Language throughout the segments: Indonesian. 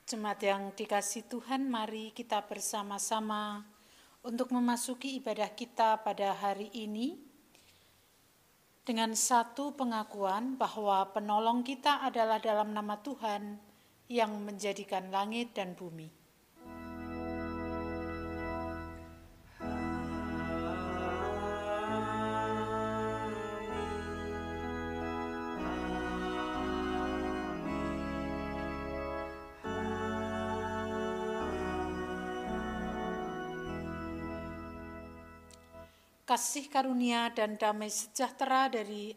Jemaat yang dikasihi Tuhan, mari kita bersama-sama untuk memasuki ibadah kita pada hari ini dengan satu pengakuan bahwa penolong kita adalah dalam nama Tuhan yang menjadikan langit dan bumi. Kasih karunia dan damai sejahtera dari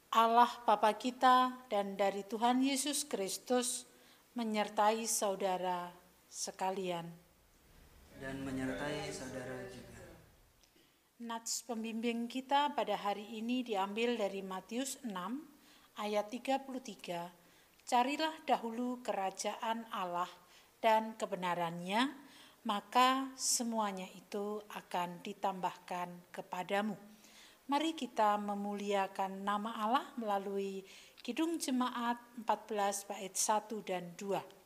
Allah Bapa kita dan dari Tuhan Yesus Kristus menyertai saudara sekalian. Dan menyertai saudara juga. Nats pembimbing kita pada hari ini diambil dari Matius 6 ayat 33. Carilah dahulu kerajaan Allah dan kebenarannya, maka semuanya itu akan ditambahkan kepadamu. Mari kita memuliakan nama Allah melalui Kidung Jemaat 14 bait 1 dan 2.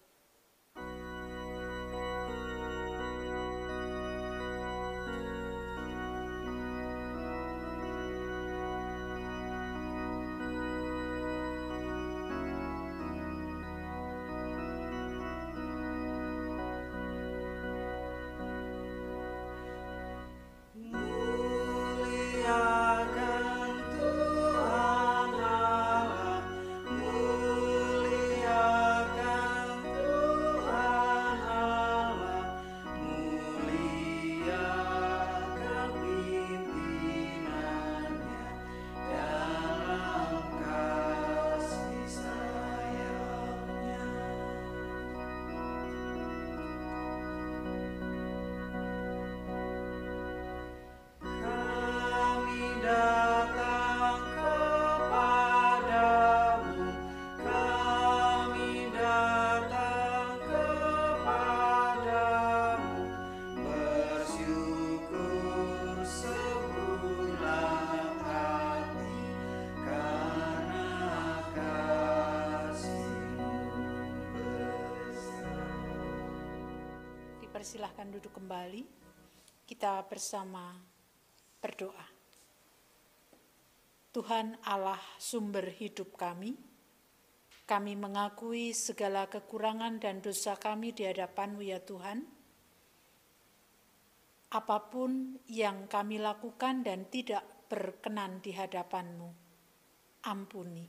Silahkan duduk kembali, kita bersama berdoa. Tuhan Allah sumber hidup kami mengakui segala kekurangan dan dosa kami di hadapan-Mu ya Tuhan. Apapun yang kami lakukan dan tidak berkenan di hadapan-Mu, ampuni.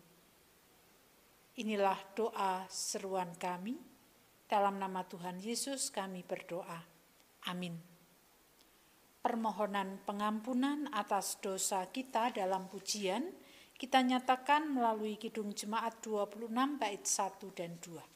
Inilah doa seruan kami. Dalam nama Tuhan Yesus kami berdoa. Amin. Permohonan pengampunan atas dosa kita dalam pujian kita nyatakan melalui Kidung Jemaat 26 bait 1 dan 2.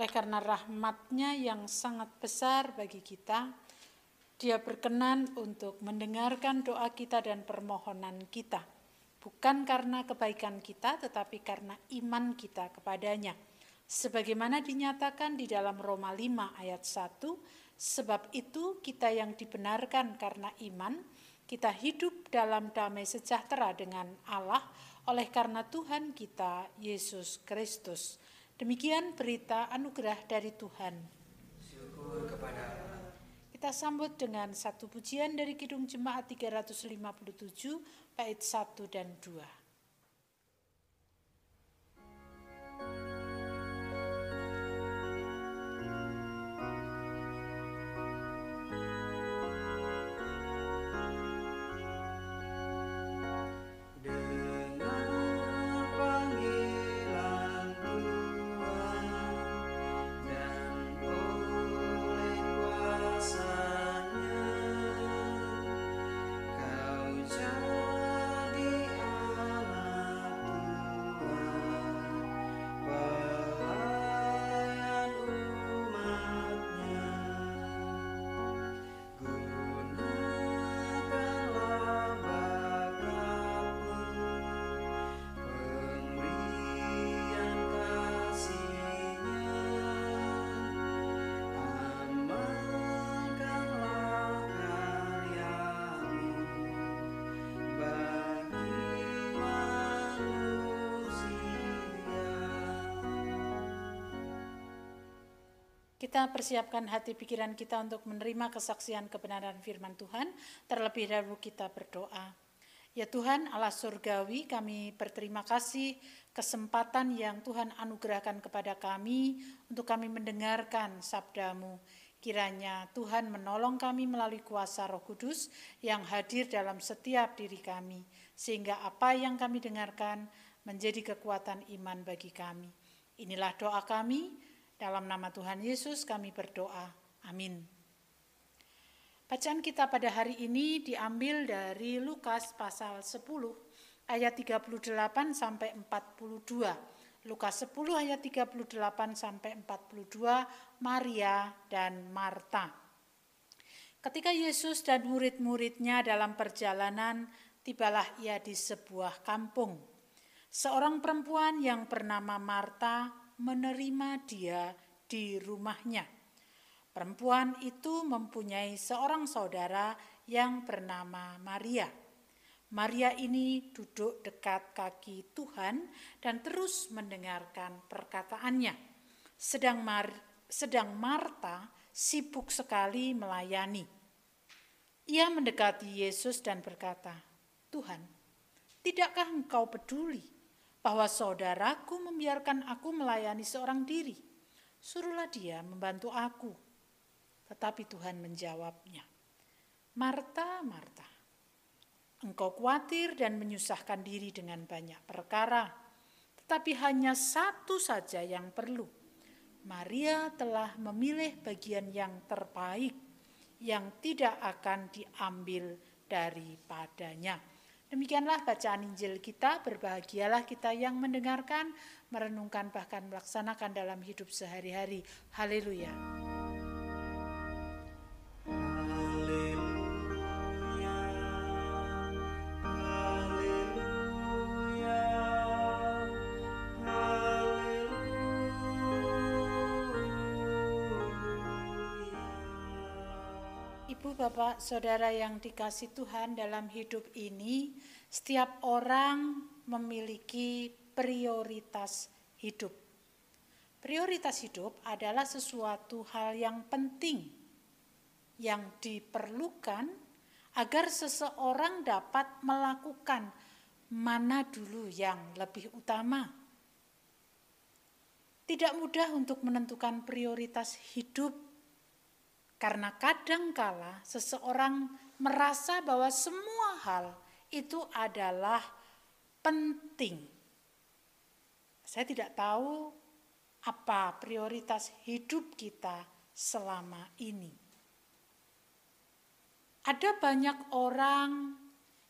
Oleh karena rahmat-Nya yang sangat besar bagi kita, Dia berkenan untuk mendengarkan doa kita dan permohonan kita. Bukan karena kebaikan kita, tetapi karena iman kita kepadanya. Sebagaimana dinyatakan di dalam Roma 5 ayat 1, sebab itu kita yang dibenarkan karena iman, kita hidup dalam damai sejahtera dengan Allah oleh karena Tuhan kita, Yesus Kristus. Demikian berita anugerah dari Tuhan. Syukur kepada Allah. Kita sambut dengan satu pujian dari Kidung Jemaat 357, bait 1 dan 2. Kita persiapkan hati pikiran kita untuk menerima kesaksian kebenaran firman Tuhan. Terlebih dahulu kita berdoa. Ya Tuhan Allah surgawi, kami berterima kasih kesempatan yang Tuhan anugerahkan kepada kami untuk kami mendengarkan sabda-Mu. Kiranya Tuhan menolong kami melalui kuasa Roh Kudus yang hadir dalam setiap diri kami, sehingga apa yang kami dengarkan menjadi kekuatan iman bagi kami. Inilah doa kami. Dalam nama Tuhan Yesus kami berdoa. Amin. Bacaan kita pada hari ini diambil dari Lukas pasal 10 ayat 38 sampai 42. Lukas 10 ayat 38 sampai 42, Maria dan Marta. Ketika Yesus dan murid-muridnya dalam perjalanan, tibalah ia di sebuah kampung. Seorang perempuan yang bernama Marta menerima dia di rumahnya. Perempuan itu mempunyai seorang saudara yang bernama Maria. Maria ini duduk dekat kaki Tuhan dan terus mendengarkan perkataannya. Sedang Marta sibuk sekali melayani. Ia mendekati Yesus dan berkata, "Tuhan, tidakkah engkau peduli bahwa saudaraku membiarkan aku melayani seorang diri? Suruhlah dia membantu aku." Tetapi Tuhan menjawabnya, "Marta, Marta, engkau khawatir dan menyusahkan diri dengan banyak perkara, tetapi hanya satu saja yang perlu. Maria telah memilih bagian yang terbaik, yang tidak akan diambil daripadanya." Demikianlah bacaan Injil kita. Berbahagialah kita yang mendengarkan, merenungkan, bahkan melaksanakan dalam hidup sehari-hari. Haleluya. Ibu, Bapak, Saudara yang dikasih Tuhan, dalam hidup ini setiap orang memiliki prioritas hidup. Prioritas hidup adalah sesuatu hal yang penting yang diperlukan agar seseorang dapat melakukan mana dulu yang lebih utama. Tidak mudah untuk menentukan prioritas hidup, karena kadangkala seseorang merasa bahwa semua hal itu adalah penting. Saya tidak tahu apa prioritas hidup kita selama ini. Ada banyak orang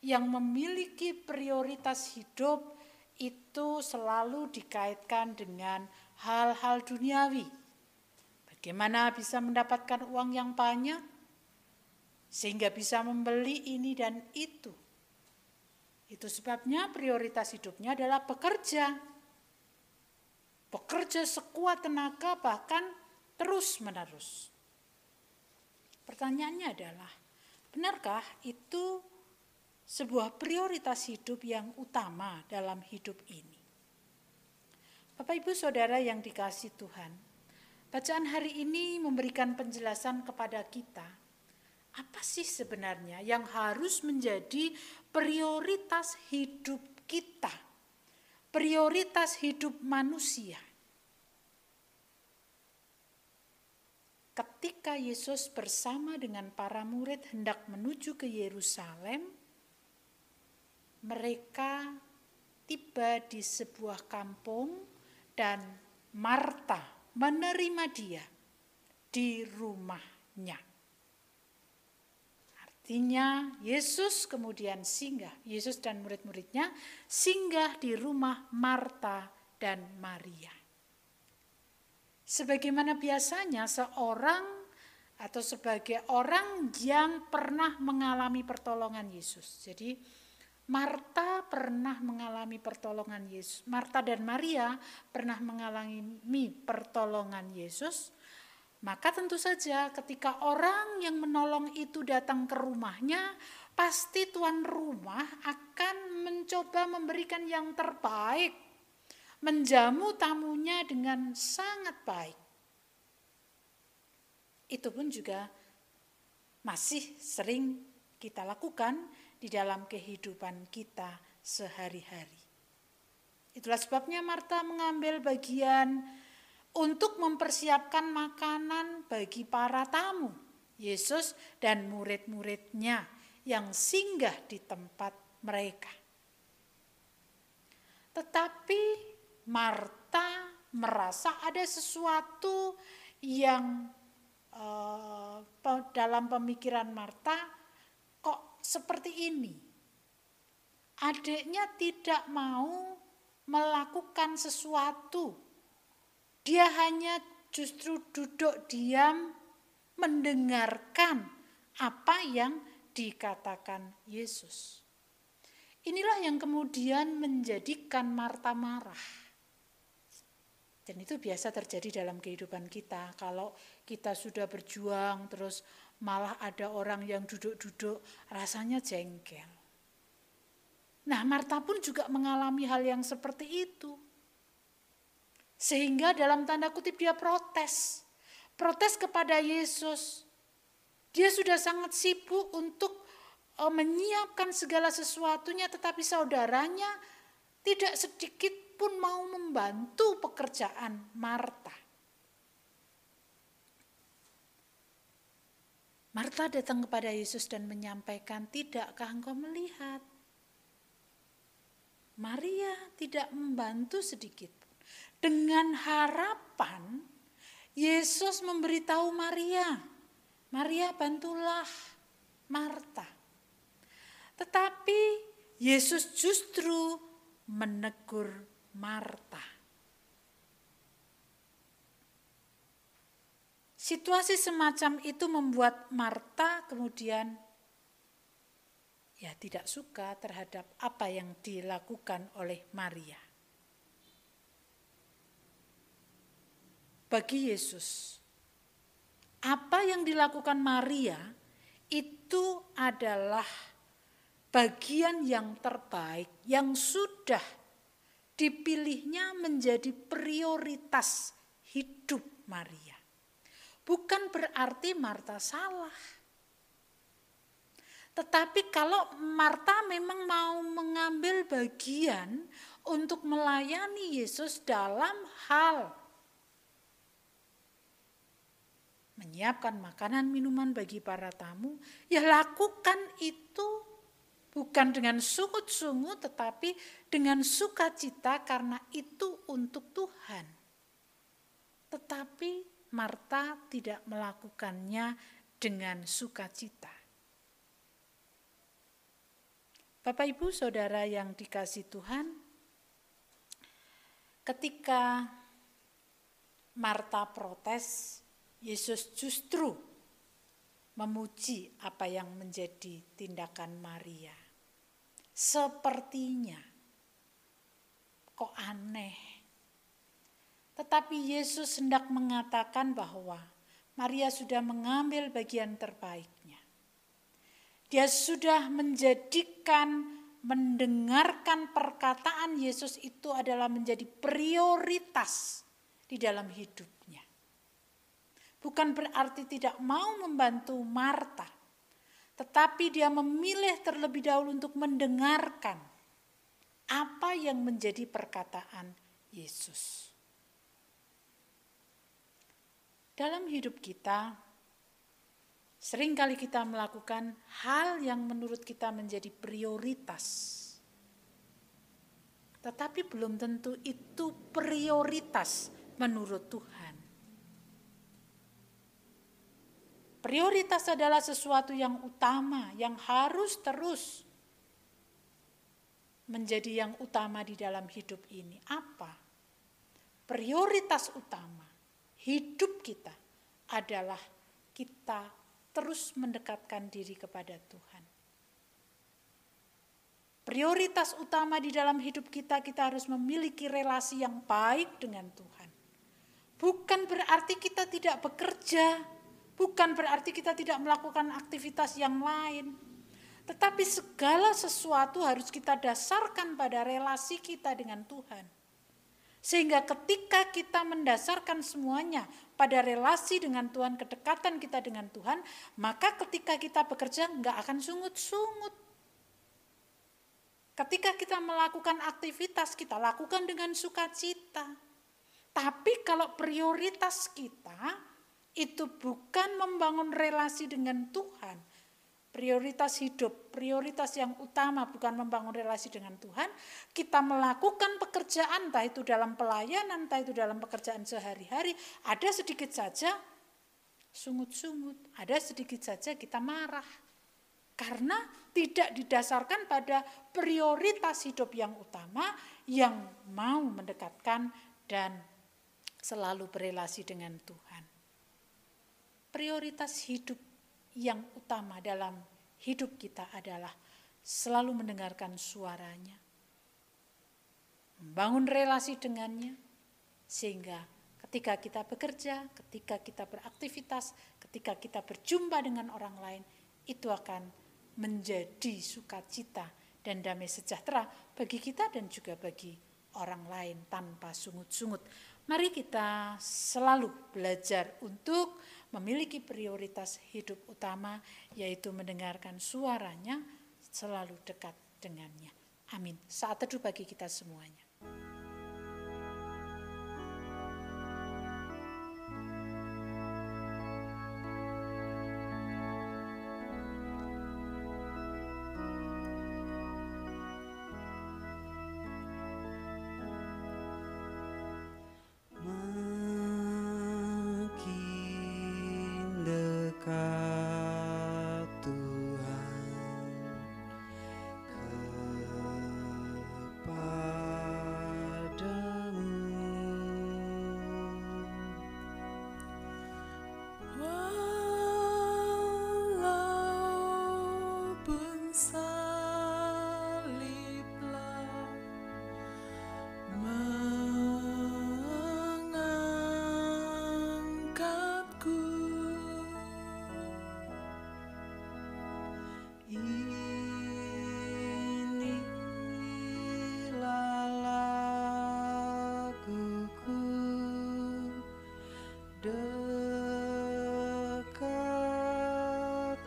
yang memiliki prioritas hidup itu selalu dikaitkan dengan hal-hal duniawi. Bagaimana bisa mendapatkan uang yang banyak sehingga bisa membeli ini dan itu. Itu sebabnya prioritas hidupnya adalah bekerja. Bekerja sekuat tenaga bahkan terus-menerus. Pertanyaannya adalah, benarkah itu sebuah prioritas hidup yang utama dalam hidup ini? Bapak Ibu Saudara yang dikasihi Tuhan, bacaan hari ini memberikan penjelasan kepada kita, apa sih sebenarnya yang harus menjadi prioritas hidup kita, prioritas hidup manusia. Ketika Yesus bersama dengan para murid hendak menuju ke Yerusalem, mereka tiba di sebuah kampung dan Marta menerima dia di rumahnya. Artinya Yesus kemudian singgah, Yesus dan murid-muridnya singgah di rumah Marta dan Maria. Sebagaimana biasanya seorang atau sebagai orang yang pernah mengalami pertolongan Yesus. Jadi Marta pernah mengalami pertolongan Yesus. Marta dan Maria pernah mengalami pertolongan Yesus. Maka tentu saja ketika orang yang menolong itu datang ke rumahnya, pasti tuan rumah akan mencoba memberikan yang terbaik, menjamu tamunya dengan sangat baik. Itu pun juga masih sering kita lakukan di dalam kehidupan kita sehari-hari. Itulah sebabnya Marta mengambil bagian untuk mempersiapkan makanan bagi para tamu, Yesus dan murid-muridnya yang singgah di tempat mereka. Tetapi Marta merasa ada sesuatu yang dalam pemikiran Marta kok seperti ini. Adiknya tidak mau melakukan sesuatu. Dia hanya justru duduk diam mendengarkan apa yang dikatakan Yesus. Inilah yang kemudian menjadikan Marta marah. Dan itu biasa terjadi dalam kehidupan kita. Kalau kita sudah berjuang terus malah ada orang yang duduk-duduk, rasanya jengkel. Nah, Marta pun juga mengalami hal yang seperti itu. Sehingga dalam tanda kutip dia protes. Protes kepada Yesus. Dia sudah sangat sibuk untuk menyiapkan segala sesuatunya, tetapi saudaranya tidak sedikit pun mau membantu pekerjaan Marta. Marta datang kepada Yesus dan menyampaikan, "Tidakkah engkau melihat? Maria tidak membantu sedikit pun." Dengan harapan Yesus memberitahu Maria, "Maria, bantulah Marta." Tetapi Yesus justru menegur Marta. Situasi semacam itu membuat Marta kemudian tidak suka terhadap apa yang dilakukan oleh Maria. Bagi Yesus, apa yang dilakukan Maria itu adalah bagian yang terbaik yang sudah dipilihnya menjadi prioritas hidup Maria. Bukan berarti Marta salah. Tetapi kalau Marta memang mau mengambil bagian untuk melayani Yesus dalam hal menyiapkan makanan minuman bagi para tamu, ya lakukan itu bukan dengan sungut-sungut tetapi dengan sukacita karena itu untuk Tuhan. Tetapi Marta tidak melakukannya dengan sukacita. Bapak Ibu Saudara yang dikasihi Tuhan, ketika Marta protes, Yesus justru memuji apa yang menjadi tindakan Maria. Sepertinya kok aneh. Tetapi Yesus hendak mengatakan bahwa Maria sudah mengambil bagian terbaiknya. Dia sudah mendengarkan perkataan Yesus itu adalah menjadi prioritas di dalam hidupnya. Bukan berarti tidak mau membantu Marta, tetapi dia memilih terlebih dahulu untuk mendengarkan apa yang menjadi perkataan Yesus. Dalam hidup kita, seringkali kita melakukan hal yang menurut kita menjadi prioritas. Tetapi belum tentu itu prioritas menurut Tuhan. Prioritas adalah sesuatu yang utama, yang harus terus menjadi yang utama di dalam hidup ini. Apa? Prioritas utama hidup kita adalah kita terus mendekatkan diri kepada Tuhan. Prioritas utama di dalam hidup kita harus memiliki relasi yang baik dengan Tuhan. Bukan berarti kita tidak bekerja, bukan berarti kita tidak melakukan aktivitas yang lain. Tetapi segala sesuatu harus kita dasarkan pada relasi kita dengan Tuhan. Sehingga ketika kita mendasarkan semuanya pada relasi dengan Tuhan, kedekatan kita dengan Tuhan, maka ketika kita bekerja enggak akan sungut-sungut. Ketika kita melakukan aktivitas, kita lakukan dengan sukacita. Tapi kalau prioritas kita itu bukan membangun relasi dengan Tuhan, prioritas hidup, prioritas yang utama bukan membangun relasi dengan Tuhan, kita melakukan pekerjaan, entah itu dalam pelayanan, entah itu dalam pekerjaan sehari-hari, ada sedikit saja sungut-sungut, ada sedikit saja kita marah. Karena tidak didasarkan pada prioritas hidup yang utama, yang mau mendekatkan dan selalu berelasi dengan Tuhan. Prioritas hidup yang utama dalam hidup kita adalah selalu mendengarkan suaranya, membangun relasi dengannya, sehingga ketika kita bekerja, ketika kita beraktivitas, ketika kita berjumpa dengan orang lain, itu akan menjadi sukacita dan damai sejahtera bagi kita dan juga bagi orang lain tanpa sungut-sungut. Mari kita selalu belajar untuk memiliki prioritas hidup utama, yaitu mendengarkan suaranya, selalu dekat dengannya. Amin. Saat teduh bagi kita semuanya. Dekat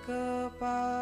kepada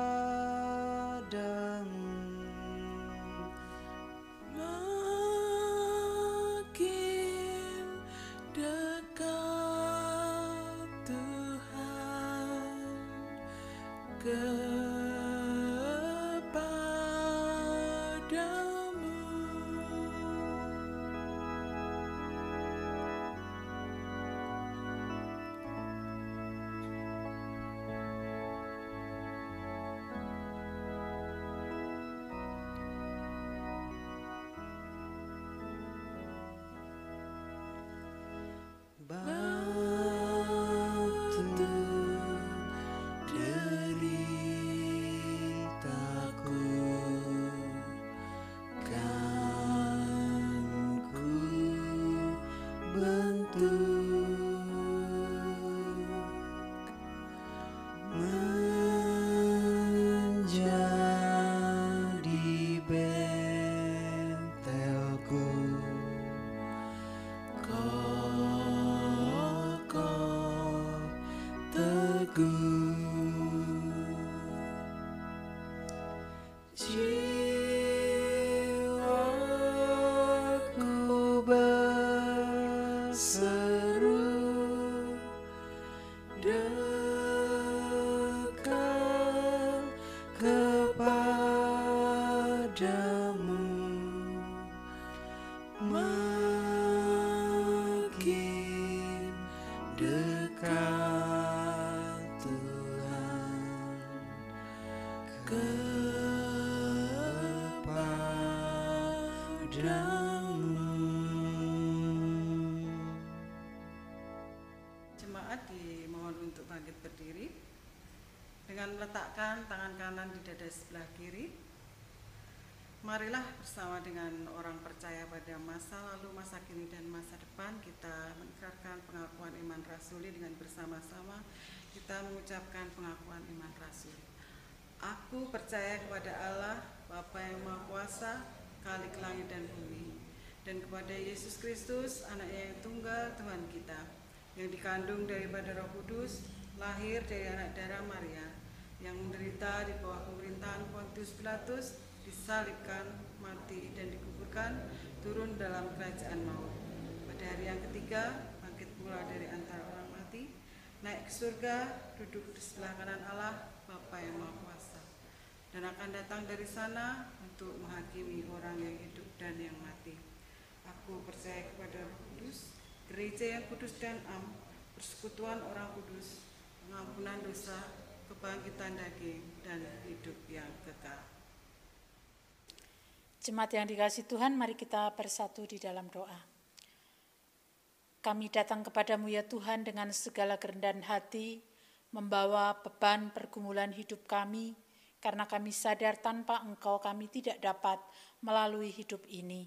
menjadi bentelku, kokoh teguh. Jiwaku berseru dekat kepadamu, makin dekat Tuhan kepadamu. Jemaat dimohon untuk bangkit berdiri dengan meletakkan tangan kanan di dada sebelah kiri. Marilah bersama dengan orang percaya pada masa lalu, masa kini, dan masa depan kita mengikrarkan pengakuan iman rasuli dengan bersama-sama kita mengucapkan pengakuan iman rasuli. Aku percaya kepada Allah, Bapa yang Maha Kuasa, Khalik langit dan bumi, dan kepada Yesus Kristus, Anaknya yang tunggal, Tuhan kita, yang dikandung daripada Roh Kudus, lahir dari anak darah Maria, yang menderita di bawah pemerintahan Pontius Pilatus, disalibkan, mati, dan dikuburkan, turun dalam kerajaan maut. Pada hari yang ketiga, bangkit pula dari antara orang mati, naik ke surga, duduk di sebelah kanan Allah, Bapa yang Maha Kuasa, dan akan datang dari sana untuk menghakimi orang yang hidup dan yang mati. Aku percaya kepada Roh Kudus, gereja yang kudus dan am, persekutuan orang kudus, pengampunan dosa, kebangkitan daging, dan hidup yang kekal. Jemaat yang dikasihi Tuhan, mari kita bersatu di dalam doa. Kami datang kepadamu ya Tuhan dengan segala kerendahan hati, membawa beban pergumulan hidup kami, karena kami sadar tanpa Engkau kami tidak dapat melalui hidup ini.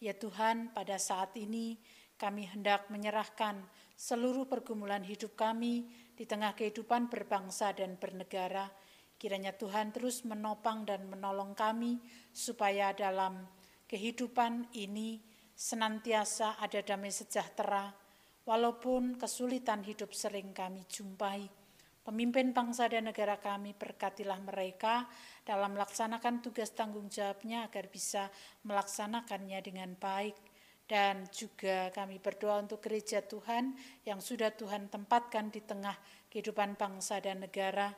Ya Tuhan, pada saat ini kami hendak menyerahkan seluruh pergumulan hidup kami di tengah kehidupan berbangsa dan bernegara. Kiranya Tuhan terus menopang dan menolong kami supaya dalam kehidupan ini senantiasa ada damai sejahtera, walaupun kesulitan hidup sering kami jumpai. Pemimpin bangsa dan negara kami, berkatilah mereka dalam melaksanakan tugas tanggung jawabnya agar bisa melaksanakannya dengan baik. Dan juga kami berdoa untuk gereja Tuhan yang sudah Tuhan tempatkan di tengah kehidupan bangsa dan negara.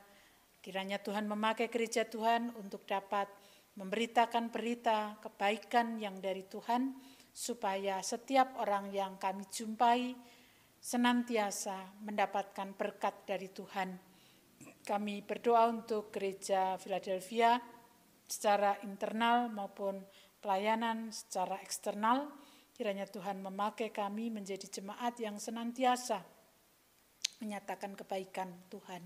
Kiranya Tuhan memakai gereja Tuhan untuk dapat memberitakan berita kebaikan yang dari Tuhan, supaya setiap orang yang kami jumpai senantiasa mendapatkan berkat dari Tuhan. Kami berdoa untuk gereja Philadelphia secara internal maupun pelayanan secara eksternal. Kiranya Tuhan memakai kami menjadi jemaat yang senantiasa menyatakan kebaikan Tuhan.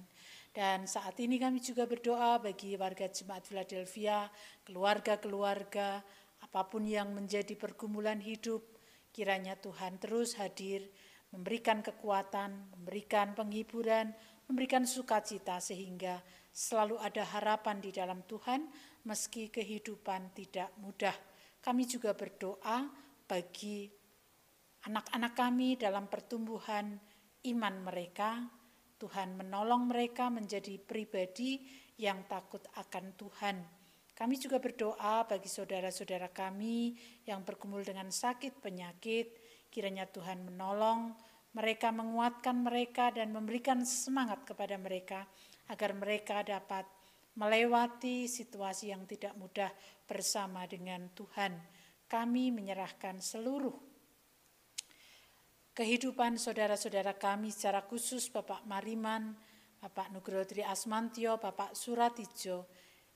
Dan saat ini kami juga berdoa bagi warga jemaat Philadelphia, keluarga-keluarga, apapun yang menjadi pergumulan hidup, kiranya Tuhan terus hadir, memberikan kekuatan, memberikan penghiburan, memberikan sukacita sehingga selalu ada harapan di dalam Tuhan meski kehidupan tidak mudah. Kami juga berdoa bagi anak-anak kami dalam pertumbuhan iman mereka. Tuhan menolong mereka menjadi pribadi yang takut akan Tuhan. Kami juga berdoa bagi saudara-saudara kami yang bergumul dengan sakit penyakit. Kiranya Tuhan menolong mereka, menguatkan mereka, dan memberikan semangat kepada mereka agar mereka dapat melewati situasi yang tidak mudah bersama dengan Tuhan. Kami menyerahkan seluruh kehidupan saudara-saudara kami, secara khusus Bapak Mariman, Bapak Nugroho Tri Asmantio, Bapak Suratijo,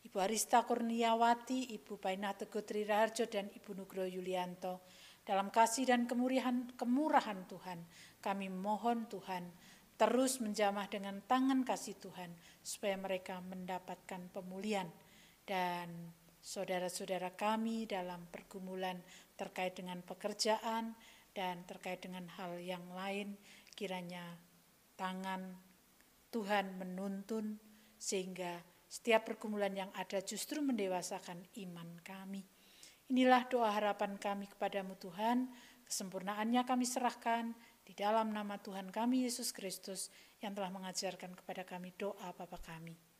Ibu Arista Kurniawati, Ibu Painah Teguh Tri Raharjo, dan Ibu Nugroho Yulianto. Dalam kasih dan kemurahan Tuhan, kami mohon Tuhan terus menjamah dengan tangan kasih Tuhan, supaya mereka mendapatkan pemulihan. Dan saudara-saudara kami dalam pergumulan terkait dengan pekerjaan, Dan terkait dengan hal yang lain, kiranya tangan Tuhan menuntun sehingga setiap pergumulan yang ada justru mendewasakan iman kami. Inilah doa harapan kami kepadamu Tuhan, kesempurnaannya kami serahkan di dalam nama Tuhan kami Yesus Kristus yang telah mengajarkan kepada kami doa Bapa kami.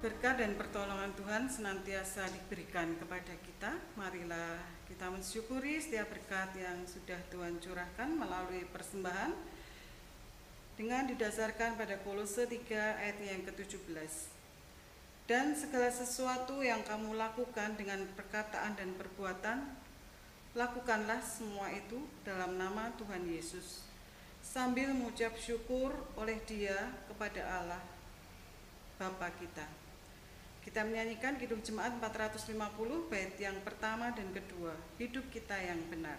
Berkat dan pertolongan Tuhan senantiasa diberikan kepada kita. Marilah kita mensyukuri setiap berkat yang sudah Tuhan curahkan melalui persembahan dengan didasarkan pada Kolose 3 ayat yang ke-17. Dan segala sesuatu yang kamu lakukan dengan perkataan dan perbuatan, lakukanlah semua itu dalam nama Tuhan Yesus, sambil mengucap syukur oleh Dia kepada Allah Bapa kita. Kita menyanyikan Kidung Jemaat 450 bait yang pertama dan kedua, hidup kita yang benar.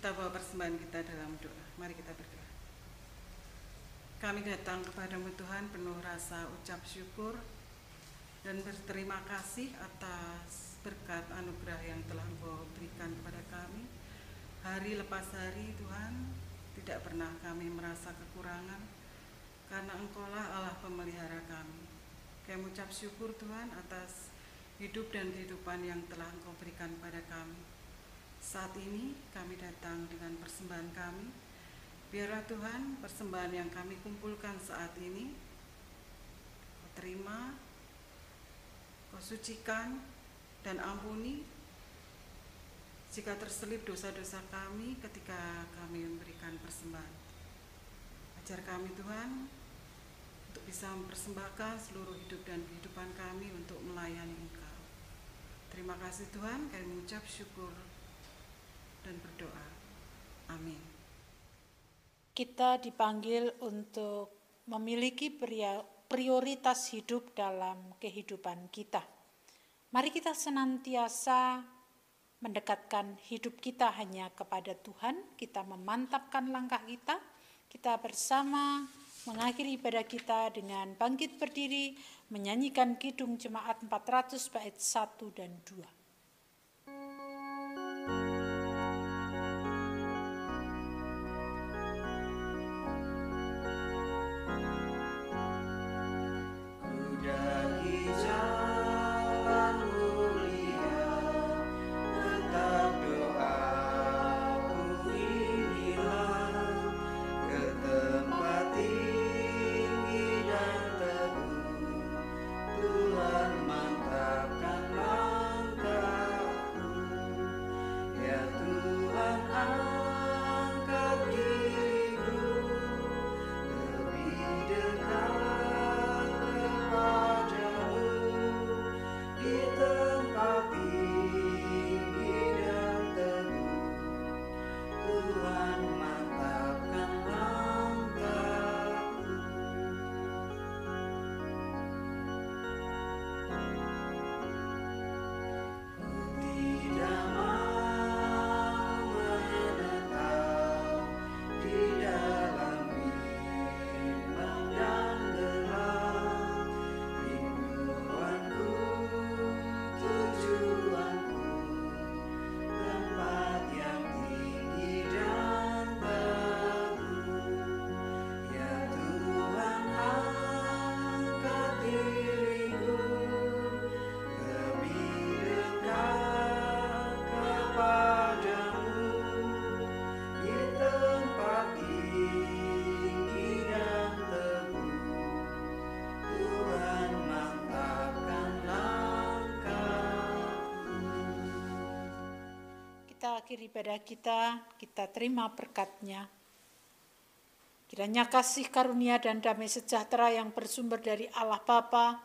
Kita bawa persembahan kita dalam doa. Mari kita berdoa. Kami datang kepadamu Tuhan penuh rasa ucap syukur dan berterima kasih atas berkat anugerah yang telah Engkau berikan kepada kami. Hari lepas hari Tuhan, tidak pernah kami merasa kekurangan karena Engkaulah Allah pemelihara kami. Kami ucap syukur Tuhan atas hidup dan kehidupan yang telah Engkau berikan pada kami. Saat ini kami datang dengan persembahan kami. Biarlah Tuhan persembahan yang kami kumpulkan saat ini Kau terima, Kau sucikan dan ampuni jika terselip dosa-dosa kami ketika kami memberikan persembahan. Ajar kami Tuhan untuk bisa mempersembahkan seluruh hidup dan kehidupan kami untuk melayani Engkau. Terima kasih Tuhan, kami mengucap syukur dan berdoa. Amin. Kita dipanggil untuk memiliki prioritas hidup dalam kehidupan kita. Mari kita senantiasa mendekatkan hidup kita hanya kepada Tuhan, kita memantapkan langkah kita, kita bersama mengakhiri ibadah kita dengan bangkit berdiri, menyanyikan Kidung Jemaat 400 bait 1 dan 2. Akhir ibadah kita terima berkat-Nya. Kiranya kasih karunia dan damai sejahtera yang bersumber dari Allah Bapa,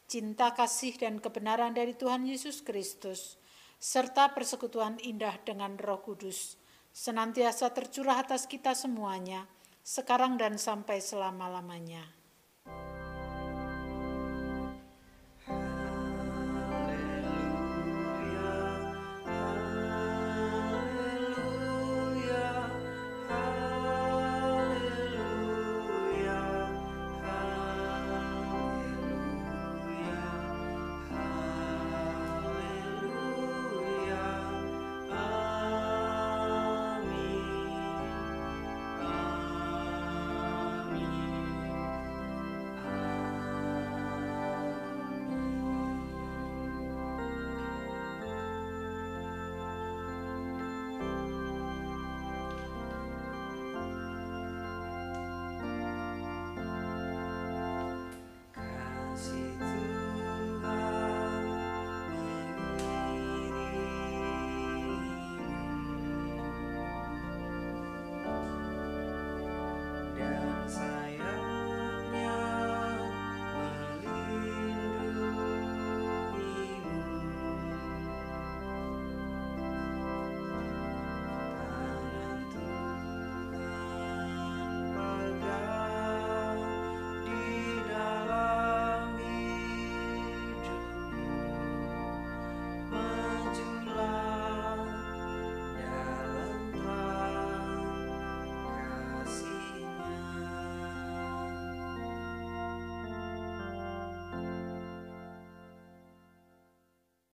cinta kasih dan kebenaran dari Tuhan Yesus Kristus, serta persekutuan indah dengan Roh Kudus, senantiasa tercurah atas kita semuanya, sekarang dan sampai selama-lamanya.